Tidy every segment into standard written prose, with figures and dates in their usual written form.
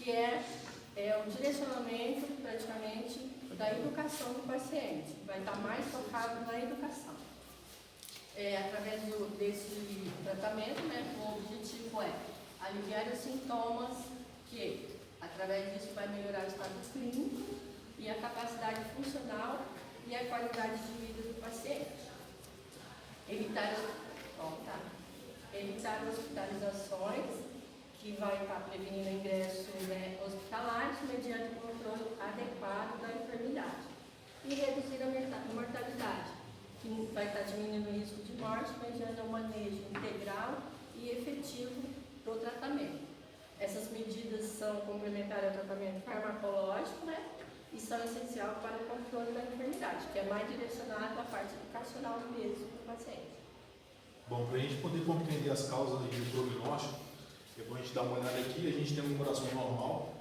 que é o direcionamento, praticamente, da educação do paciente. Vai estar mais focado na educação. Através desse tratamento, né, o objetivo é aliviar os sintomas que, através disso, vai melhorar o estado clínico e a capacidade funcional e a qualidade de vida do paciente. Evitar hospitalizações, que vai estar prevenindo o ingresso, né, hospitalar mediante o controle adequado da enfermidade. E reduzir a mortalidade, que vai estar diminuindo o risco de morte mediante um manejo integral e efetivo do tratamento. Essas medidas são complementares ao tratamento farmacológico, né, e são essenciais para o controle da enfermidade, que é mais direcionado à parte educacional mesmo do paciente. Bom, para a gente poder compreender as causas do prognóstico, depois a gente dá uma olhada aqui, a gente tem um coração normal,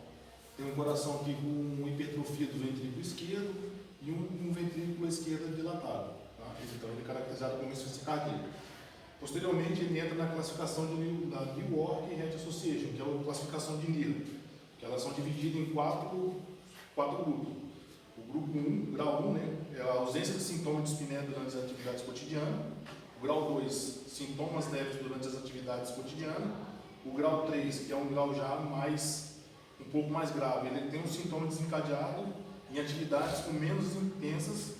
tem um coração aqui com hipertrofia do ventrículo esquerdo e um ventrículo esquerdo dilatado. Tá? Então ele é caracterizado como insuficiência cardíaca. Posteriormente ele entra na classificação da New York Heart Association, que é a classificação de NIRA, que elas são divididas em quatro grupos. O grupo 1, grau 1, né, é a ausência de sintomas de dispneia durante as atividades cotidianas. O grau 2, sintomas leves durante as atividades cotidianas. O grau 3, que é um grau já um pouco mais grave, ele tem um sintoma desencadeado em atividades com menos intensas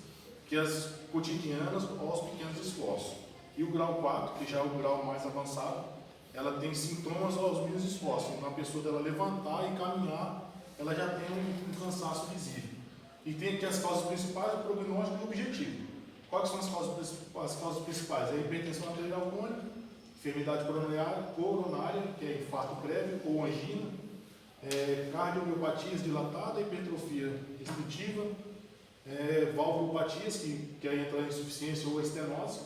que as cotidianas ou os pequenos esforços. E o grau 4, que já é o grau mais avançado, ela tem sintomas aos mínimos esforços. Então, a pessoa dela levantar e caminhar, ela já tem um cansaço visível. E tem aqui as causas principais, o prognóstico e o objetivo. Quais são as causas principais? A hipertensão arterial crônica, enfermidade coronária, que é infarto prévio ou angina, cardiomiopatias dilatadas, hipertrofia restritiva, valvulopatias, que aí entra em insuficiência ou estenose,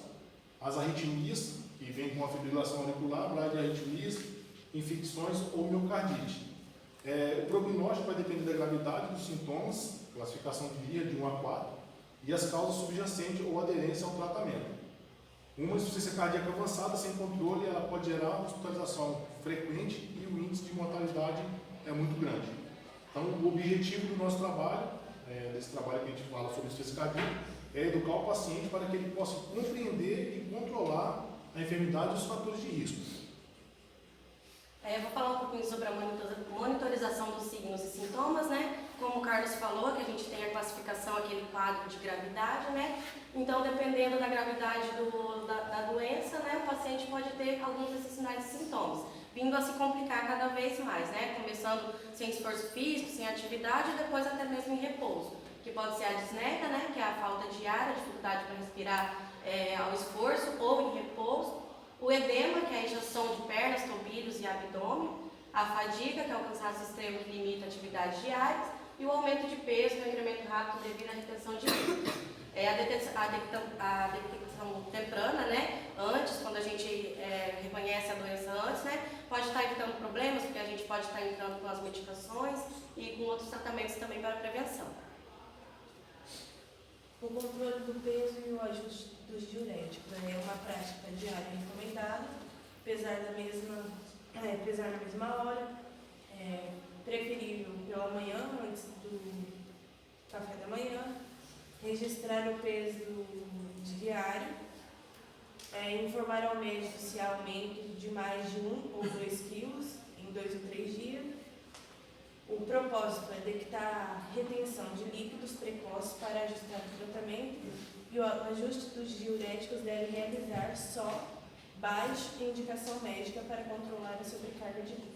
as arritmias, que vem com a fibrilação auricular, bradiarritmias, infecções ou miocardite. O prognóstico vai depender da gravidade dos sintomas, classificação de VIA de 1 a 4, e as causas subjacentes ou aderência ao tratamento. Uma insuficiência cardíaca avançada sem controle, ela pode gerar hospitalização frequente e o índice de mortalidade é muito grande. Então, o objetivo do nosso trabalho, desse trabalho que a gente fala sobre insuficiência cardíaca, é educar o paciente para que ele possa compreender e controlar a enfermidade e os fatores de risco. Eu vou falar um pouquinho sobre a monitorização dos signos e sintomas, né? Como o Carlos falou, que a gente tem a classificação, aquele quadro de gravidade, né? Então, dependendo da gravidade da doença, né, o paciente pode ter alguns desses sinais e sintomas, vindo a se complicar cada vez mais, né? Começando sem esforço físico, sem atividade e depois até mesmo em repouso, que pode ser a disneia, né, que é a falta de ar, a dificuldade para respirar ao esforço ou em repouso. O edema, que é a injeção de pernas, tobilhos e abdômen. A fadiga, que é o cansaço extremo que limita atividades diárias. E o aumento de peso, que é o incremento rápido devido à retenção de líquidos. A detecção temprana, né, antes, quando a gente reconhece a doença antes, né, pode estar evitando problemas, porque a gente pode estar entrando com as medicações e com outros tratamentos também para prevenção. O controle do peso e o ajuste dos diuréticos é uma prática diária recomendada, pesar na mesma hora, preferível pela manhã, antes do café da manhã, registrar o peso diário, informar ao médico se há aumento de mais de 1 ou 2 quilos em 2 ou 3 dias. O propósito é detectar retenção de líquidos precoces para ajustar o tratamento e o ajuste dos diuréticos deve realizar só baixo indicação médica para controlar a sobrecarga de líquidos.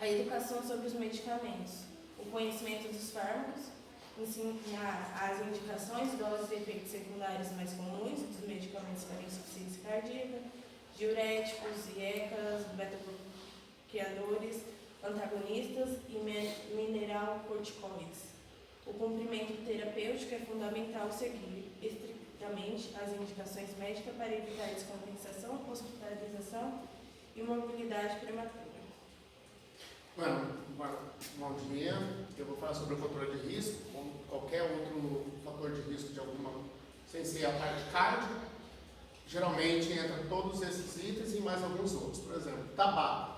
A educação sobre os medicamentos, o conhecimento dos fármacos, ensinar as indicações, doses e efeitos secundários mais comuns dos medicamentos para insuficiência cardíaca, diuréticos, IECAs, beta-bloqueadores, antagonistas e mineralocorticoides. O cumprimento terapêutico é fundamental seguir estritamente as indicações médicas para evitar descompensação, hospitalização e mobilidade prematura. Bom dia. Eu vou falar sobre o controle de risco, como qualquer outro fator de risco de alguma, sem ser a parte cardio. Geralmente entra todos esses itens e mais alguns outros. Por exemplo, tabaco.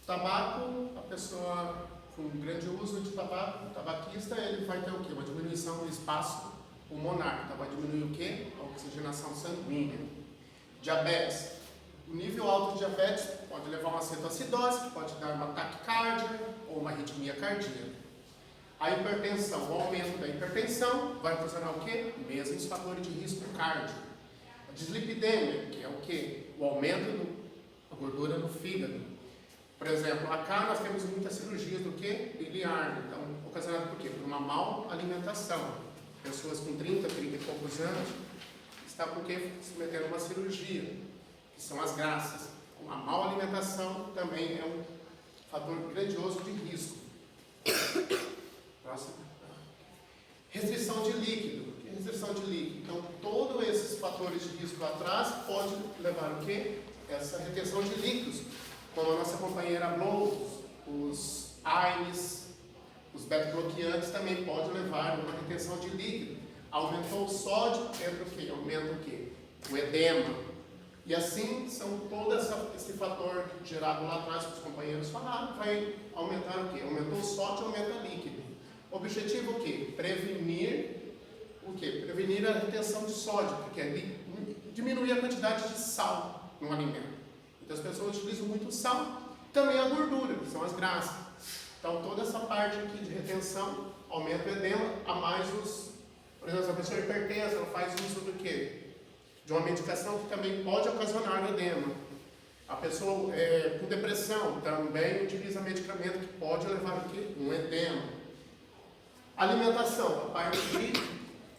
Tabaco, a pessoa com grande uso de tabaco, o tabaquista, ele vai ter o quê? Uma diminuição do espaço pulmonar, então vai diminuir o quê? A oxigenação sanguínea. Diabetes. O nível alto de diabetes pode levar a uma cetoacidose, que pode dar uma taquicardia ou uma arritmia cardíaca. A hipertensão, o aumento da hipertensão vai ocasionar o quê? Mesmos fatores de risco cardíaco. A dislipidemia, que é o quê? O aumento da gordura no fígado. Por exemplo, cá nós temos muitas cirurgias do quê? Biliar. Então, ocasionado por quê? Por uma má alimentação. Pessoas com 30 e poucos anos estão por quê? Se metendo uma cirurgia, que são as graxas. A má alimentação também é um fator grandioso de risco. Próximo. Restrição de líquido. O que é restrição de líquido? Então, todos esses fatores de risco atrás podem levar o quê? Essa retenção de líquidos. Como a nossa companheira Blow, os AINES, os beta-bloqueantes também podem levar a uma retenção de líquido. Aumentou o sódio, entra o quê? Aumenta o quê? O edema. E assim, são todo esse fator gerado lá atrás que os companheiros falaram, vai aumentar o quê? Aumentou o sódio, aumenta o líquido. O objetivo é o quê? Prevenir o quê? Prevenir a retenção de sódio, porque é diminuir a quantidade de sal no alimento. Então as pessoas utilizam muito sal, também a gordura, que são as graxas. Então toda essa parte aqui de retenção aumenta o edema, a mais por exemplo, se a pessoa é hipertensa, ela faz uso do quê? De uma medicação que também pode ocasionar edema. A pessoa com depressão também utiliza medicamento que pode levar o quê? Um edema. Alimentação, a parte de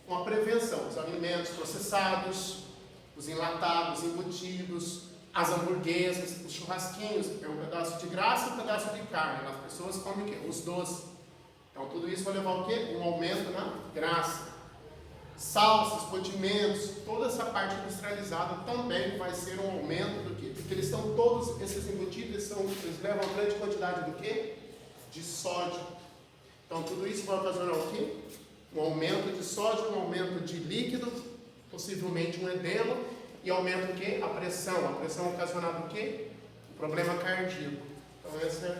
uma prevenção, os alimentos processados, os enlatados, embutidos, as hamburguesas, os churrasquinhos, é um pedaço de graça e um pedaço de carne. As pessoas comem o quê? Os doces. Então tudo isso vai levar o quê? Um aumento na graça. Salsas, condimentos, toda essa parte industrializada também vai ser um aumento do quê? Porque eles estão todos, esses embutidos, eles levam grande quantidade do quê? De sódio. Então tudo isso vai ocasionar o quê? Um aumento de sódio, um aumento de líquido, possivelmente um edema, e aumenta o quê? A pressão. A pressão ocasionada o quê? O problema cardíaco. Então essas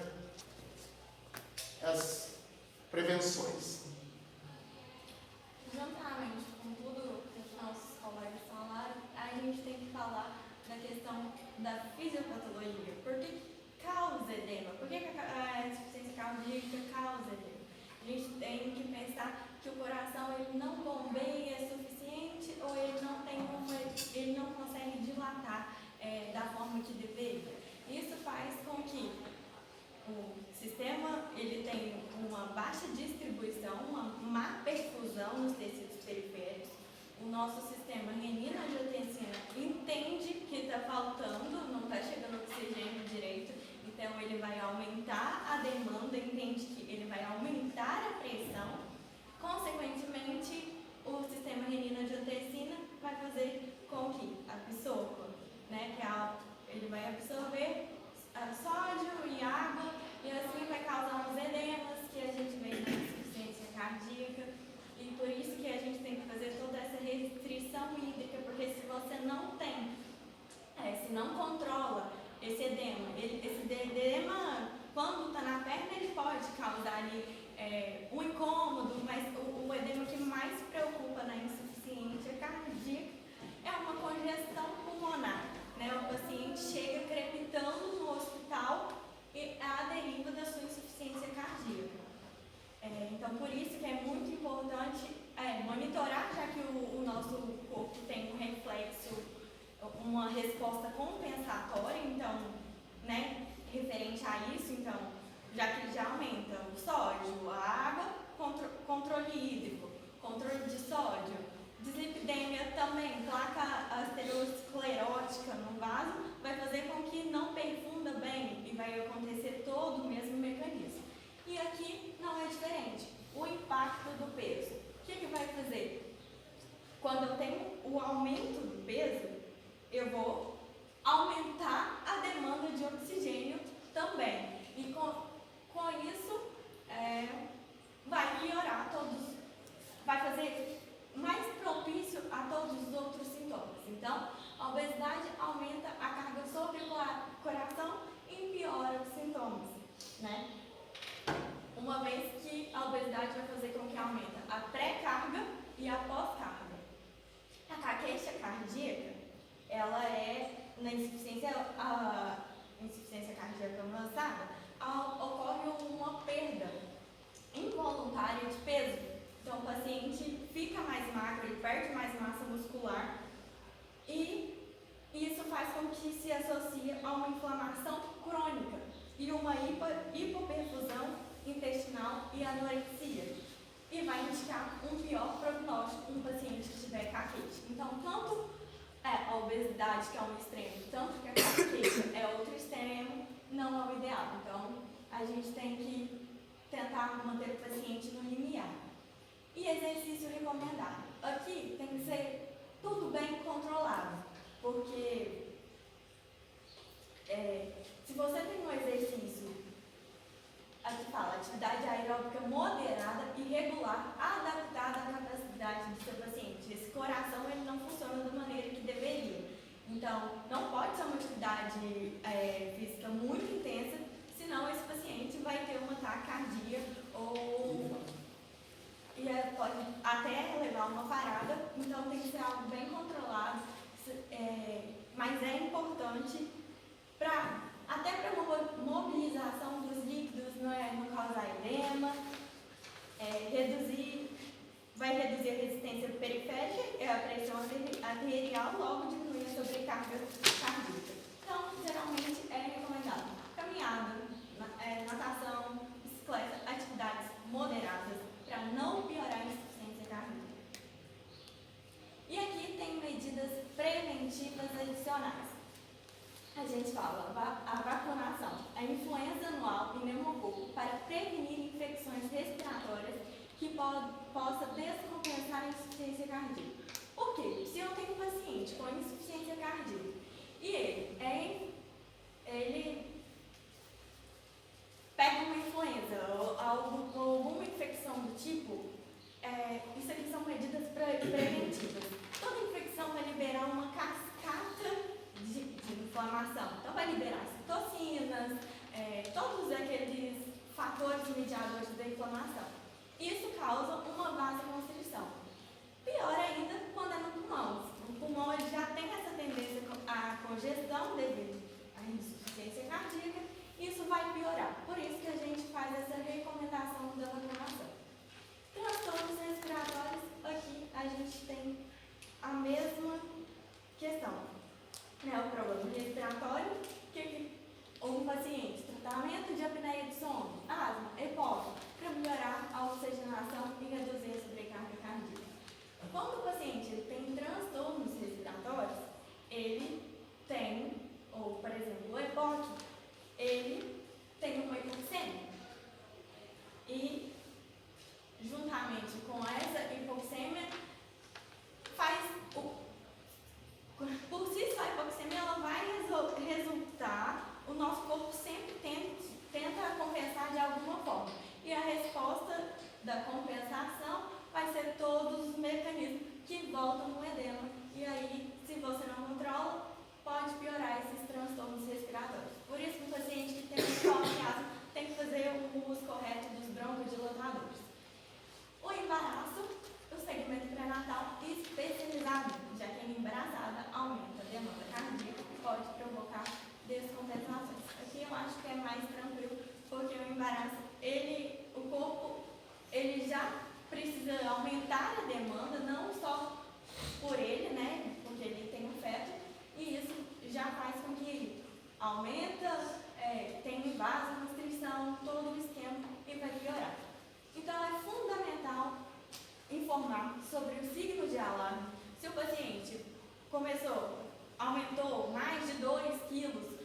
são as prevenções. Juntamente com tudo que os nossos colegas falaram, a gente tem que falar da questão da fisiopatologia. Por que causa edema? Por que a insuficiência cardíaca causa edema? A gente tem que pensar que o coração ele não bombeia suficiente ou ele não consegue dilatar da forma que deveria. Isso faz com que o sistema ele tem uma baixa distribuição, uma má perfusão nos tecidos periféricos. O nosso sistema renina-angiotensina entende que está faltando, não está chegando oxigênio direito, então ele vai aumentar a demanda, entende que ele vai aumentar a pressão. Consequentemente, o sistema renina-angiotensina vai fazer com que absorva, né, ele vai absorver sódio e água, e assim vai causar uns edemas que a gente vê na insuficiência cardíaca. E por isso que a gente tem que fazer toda essa restrição hídrica, porque se você não tem, se não controla esse edema, esse edema, quando está na perna, ele pode causar ali um incômodo, mas o edema que mais preocupa na insuficiência cardíaca é uma congestão pulmonar. Né? O paciente chega crepitando no hospital à deriva da sua insuficiência cardíaca. Então, por isso que é muito importante monitorar, já que o nosso corpo tem um reflexo, uma resposta compensatória, então, né, referente a isso, então, já que ele já aumenta o sódio, a água, controle hídrico, controle de sódio, dislipidemia também, placa aterosclerótica no vaso, vai fazer com que não perfunda bem e vai acontecer todo o mesmo mecanismo. E aqui não é diferente. O impacto do peso. O que vai fazer? Quando eu tenho o aumento do peso, eu vou aumentar a demanda de oxigênio também. E com isso, vai piorar vai fazer mais propício a todos os outros sintomas. Então, a obesidade aumenta a carga sobre o coração e piora os sintomas. uma hipoperfusão intestinal e anorexia. E vai indicar um pior prognóstico um paciente que tiver caquete. Então, tanto a obesidade, que é um extremo, tanto que a caquete é outro extremo, não é o ideal. Então, a gente tem que tentar manter o paciente no limiar. E exercício recomendado. Aqui tem que ser tudo bem controlado, porque se você tem um exercício, aqui fala, atividade aeróbica moderada e regular, adaptada à capacidade do seu paciente. Esse coração ele não funciona da maneira que deveria. Então, não pode ser uma atividade física muito intensa, senão esse paciente vai ter uma taquicardia pode até levar a uma parada. Então, tem que ser algo bem controlado, mas é importante até para mobilização dos líquidos, não causar edema, vai reduzir a resistência periférica e a pressão arterial, logo diminuir a sobrecarga cardíaca. Então, geralmente é recomendado caminhada, natação, bicicleta, atividades moderadas para não piorar a insuficiência cardíaca. E aqui tem medidas preventivas adicionais. A gente fala a vacunação, a influenza anual e pneumococo para prevenir infecções respiratórias que possa descompensar a insuficiência cardíaca. Por quê? Se eu tenho um paciente com insuficiência cardíaca e ele pega uma influenza ou alguma infecção do tipo, isso aqui são medidas preventivas. Toda infecção vai liberar uma cascata de inflamação. Então, vai liberar citocinas, todos aqueles fatores mediadores da inflamação. Isso causa uma vasoconstrição. Pior ainda quando é no pulmão. O pulmão ele já tem essa tendência à congestão devido à insuficiência cardíaca. Isso vai piorar. Por isso que a gente faz essa recomendação da vacinação. Transtornos respiratórios, aqui a gente tem a mesma questão. O problema respiratório, um paciente, tratamento de apneia de sono, asma, EPOC, para melhorar a oxigenação e reduzir a sobrecarga cardíaca. Quando o paciente tem transtornos respiratórios, ele tem, por exemplo, o EPOC, ele tem uma hipoxêmia. E, juntamente com essa hipoxêmia, por si só, a hipoxemia ela vai resultar, o nosso corpo sempre tenta compensar de alguma forma. E a resposta da compensação vai ser todos os mecanismos que voltam no edema. E aí, se você não controla, pode piorar esses transtornos respiratórios. Por isso que o paciente que tem asma tem que fazer o uso correto dos broncodilatadores. O embaraço, o segmento pré-natal especializado, já que a embaraçada aumenta a demanda cardíaca e pode provocar descompensações. Aqui eu acho que é mais tranquilo, porque o embaraço, o corpo, ele já precisa aumentar a demanda, não só por ele, porque ele tem um feto, e isso já faz com que aumenta, tem vasoconstrição, todo o esquema e vai piorar. Então é fundamental informar sobre o signo de alarme. Se o paciente aumentou mais de 2 quilos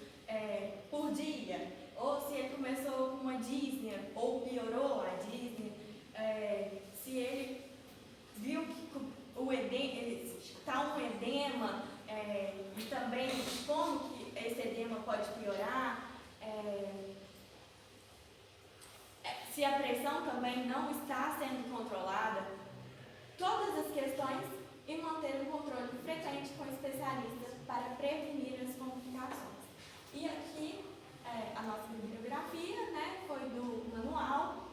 por dia, ou se ele começou com uma dísnia, ou piorou a dísnia, se ele viu que está um edema, e também como que esse edema pode piorar, se a pressão também não está sendo controlada, todas as questões e manter um controle frequente com especialistas para prevenir as complicações. E aqui a nossa bibliografia foi do manual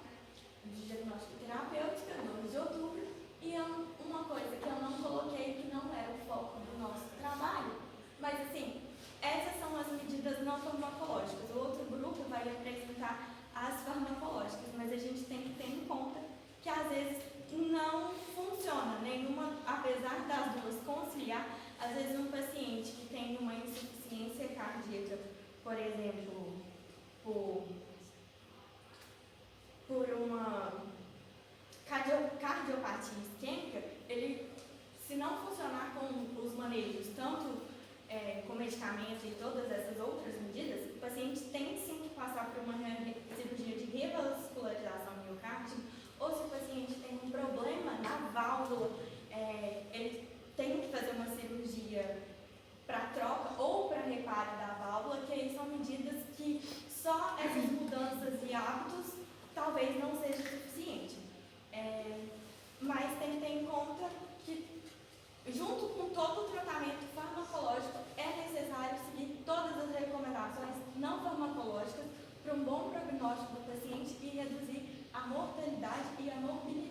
de diagnóstico terapêutica, 2 de outubro, e uma coisa que eu não coloquei, que não é o foco do nosso trabalho, mas assim, essas são as medidas não farmacológicas. O outro grupo vai apresentar as farmacológicas, mas a gente tem que ter em conta que às vezes não funciona nenhuma, apesar das duas conciliar. Às vezes um paciente que tem uma insuficiência cardíaca, por exemplo, por medicamentos e todas essas outras medidas, o paciente tem sim que passar por uma cirurgia de revascularização miocárdica, ou se o paciente tem um problema na válvula, ele tem que fazer uma cirurgia para troca ou para reparo da válvula, que aí são medidas que só essas mudanças de hábitos talvez não seja suficiente. Mas tem que ter em conta que, junto com todo o tratamento farmacológico, é necessário seguir todas as recomendações não farmacológicas para um bom prognóstico do paciente e reduzir a mortalidade e a morbilidade